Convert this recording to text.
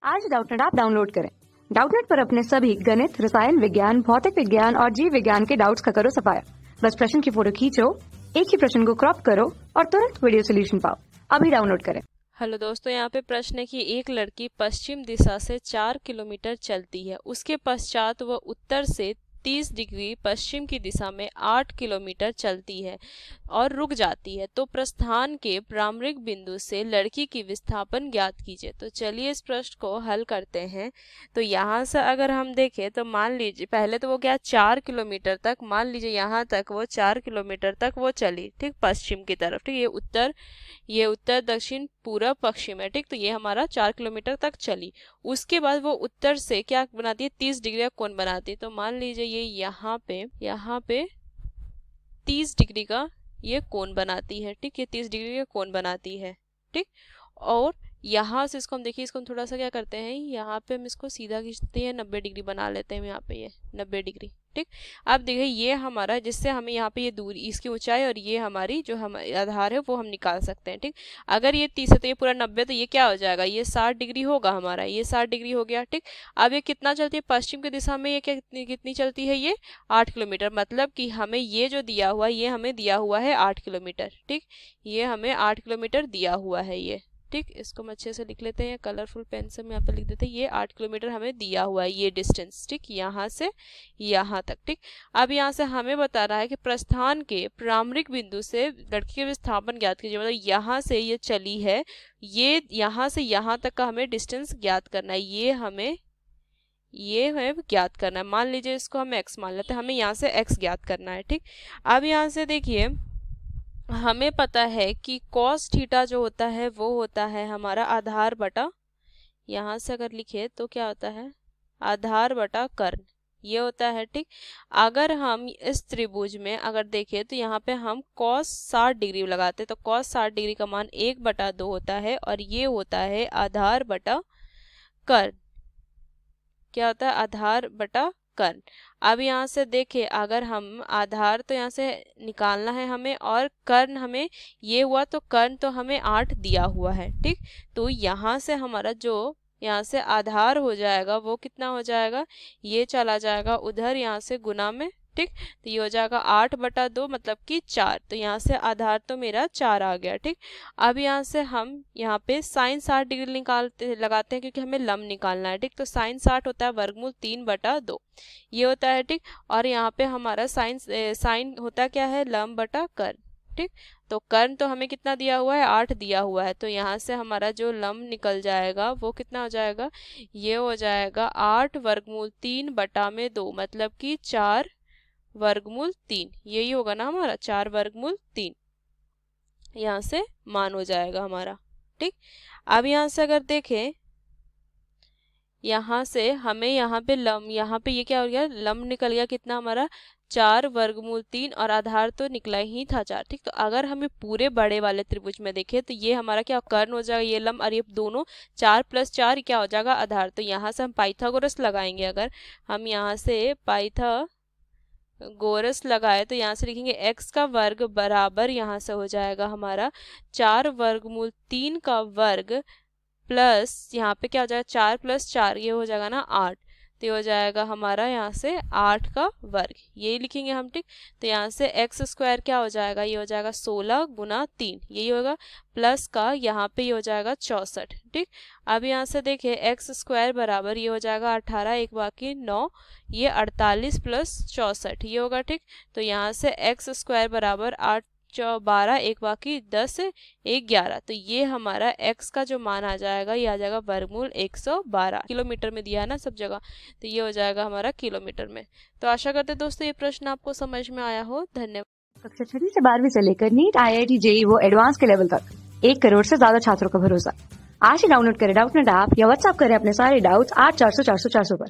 आज Doubtnut app download करें। Doubtnut पर अपने सभी गणित, रसायन विज्ञान, भौतिक विज्ञान और जीव विज्ञान के डाउट्स का करो सफाया। बस प्रश्न की फोटो खींचो, एक ही प्रश्न को क्रॉप करो और तुरंत वीडियो सोल्यूशन पाओ। अभी डाउनलोड करें। हेलो दोस्तों, यहाँ पे प्रश्न है कि एक लड़की पश्चिम दिशा से 4 किलोमीटर चलती है। उसके पश्चात वह उत्तर से 30 डिग्री पश्चिम की दिशा में 8 किलोमीटर चलती है और रुक जाती है। तो प्रस्थान के प्रारंभिक बिंदु से लड़की की विस्थापन ज्ञात कीजिए। तो चलिए इस प्रश्न को हल करते हैं। तो यहाँ से अगर हम देखें तो मान लीजिए पहले तो वो क्या 4 किलोमीटर तक, मान लीजिए यहाँ तक वो 4 किलोमीटर तक वो चली, ठीक, पश्चिम की तरफ, ठीक। ये उत्तर दक्षिण पूर्व पश्चिम है, ठीक। तो ये हमारा 4 किलोमीटर तक चली। उसके बाद वो उत्तर से क्या बनाती है, 30 डिग्री का कोण बनाती है। तो मान लीजिए ये यहाँ पे 30 डिग्री का ये कोण बनाती है, ठीक। ये 30 डिग्री का कोण बनाती है, ठीक। और यहाँ से इसको हम देखिए, इसको हम थोड़ा सा क्या करते हैं, यहाँ पे हम इसको सीधा खींचते हैं, 90 डिग्री बना लेते हैं यहाँ पे, ये 90 डिग्री, ठीक। अब देखिए ये हमारा, जिससे हमें यहाँ पे ये दूरी, इसकी ऊंचाई और ये हमारी जो हम आधार है वो हम निकाल सकते हैं, ठीक। अगर ये 30 है तो ये पूरा 90, तो ये क्या हो जाएगा, ये 60 डिग्री होगा हमारा, ये 60 डिग्री हो गया, ठीक। अब ये कितना चलती है पश्चिम की दिशा में, ये क्या कितनी चलती है, ये 8 किलोमीटर। मतलब कि हमें ये जो दिया हुआ है, ये हमें दिया हुआ है 8 किलोमीटर, ठीक। ये हमें 8 किलोमीटर दिया हुआ है ये, ठीक। इसको हम अच्छे से लिख लेते हैं, कलरफुल पेन से हम यहाँ पे लिख देते हैं, ये 8 किलोमीटर हमें दिया हुआ है ये डिस्टेंस, ठीक, यहाँ से यहाँ तक, ठीक। अब यहाँ से हमें बता रहा है कि प्रस्थान के प्रारंभिक बिंदु से लड़की के विस्थापन ज्ञात कीजिए। मतलब यहाँ से ये चली है, ये यहाँ से यहाँ तक का हमें डिस्टेंस ज्ञात करना है, ये हमें ज्ञात करना है। मान लीजिए इसको हम x मान लेते हैं, हमें यहाँ से x ज्ञात करना है, ठीक। अब यहाँ से देखिए हमें पता है कि cos थीटा जो होता है वो होता है हमारा आधार बटा, यहाँ से अगर लिखे तो क्या होता है, आधार बटा कर्ण, ये होता है, ठीक। अगर हम इस त्रिभुज में अगर देखें तो यहाँ पे हम cos 60 डिग्री लगाते हैं, तो cos 60 डिग्री का मान 1/2 होता है और ये होता है आधार बटा कर्ण, क्या होता है, आधार बटा कर्ण। अब यहाँ से देखें, अगर हम आधार तो यहाँ से निकालना है हमें और कर्ण हमें ये हुआ, तो कर्ण तो हमें 8 दिया हुआ है, ठीक। तो यहाँ से हमारा जो यहाँ से आधार हो जाएगा वो कितना हो जाएगा, ये चला जाएगा उधर यहाँ से गुना में, ठीक। तो ये हो जाएगा 8/2 मतलब कि 4। तो यहाँ से आधार तो मेरा 4 आ गया, ठीक। अब यहाँ से हम यहाँ पे साइन 60 डिग्री लगाते हैं क्योंकि हमें लंब निकालना है, ठीक। तो साइन 60 होता है वर्गमूल 3/2, ये होता है, ठीक। और यहाँ पे हमारा साइन होता क्या है, लंब बटा कर्ण, ठीक। तो कर्ण तो हमें कितना दिया हुआ है, 8 दिया हुआ है। तो यहाँ से हमारा जो लंब निकल जाएगा वो कितना हो जाएगा, ये हो जाएगा 8 वर्गमूल 3/2 मतलब कि 4 वर्गमूल 3, यही होगा ना हमारा, 4 वर्गमूल 3 यहाँ से मान हो जाएगा हमारा, ठीक। अब यहाँ से अगर देखें, यहाँ से हमें यहाँ पे लंब, यहाँ पे ये क्या हो गया, लंब निकल गया कितना हमारा, 4 वर्गमूल 3 और आधार तो निकला ही था 4, ठीक। तो अगर हमें पूरे बड़े वाले त्रिभुज में देखें तो ये हमारा क्या कर्ण हो जाएगा, ये लंब, और ये दोनों 4 + 4 क्या हो जाएगा, आधार। तो यहाँ से हम पाइथागोरस लगाएंगे, अगर हम यहाँ से पाइथागोरस लगाए तो यहाँ से लिखेंगे x का वर्ग बराबर, यहाँ से हो जाएगा हमारा 4 वर्गमूल 3 का वर्ग प्लस यहाँ पे क्या हो जाएगा, 4 + 4 ये हो जाएगा ना 8, तो ये हो जाएगा हमारा यहाँ से 8 का वर्ग, यही लिखेंगे हम, ठीक। तो यहाँ से x² क्या हो जाएगा, ये हो जाएगा 16 × 3, यही होगा, प्लस का यहाँ पे ये हो जाएगा 64, ठीक। अब यहाँ से देखिए x² बराबर ये हो जाएगा 18, एक बाकी 9, ये 48 + 64 ये होगा, ठीक। तो यहाँ से x² बराबर 8 12, एक बाकी 10, 11, तो ये हमारा x का जो मान आ जाएगा, ये आ जाएगा वर्गमूल 112, किलोमीटर में दिया है ना सब जगह, तो ये हो जाएगा हमारा किलोमीटर में। तो आशा करते दोस्तों ये प्रश्न आपको समझ में आया हो। धन्यवाद। कक्षा 6 से 12वीं से लेकर नीट, IIT, JEE वो एडवांस के लेवल तक 1 करोड़ से ज्यादा छात्रों का भरोसा। आज ही डाउनलोड करें डाउटनेट ऐप या व्हाट्सएप करें अपने सारे डाउट्स 8400 400 400 पर।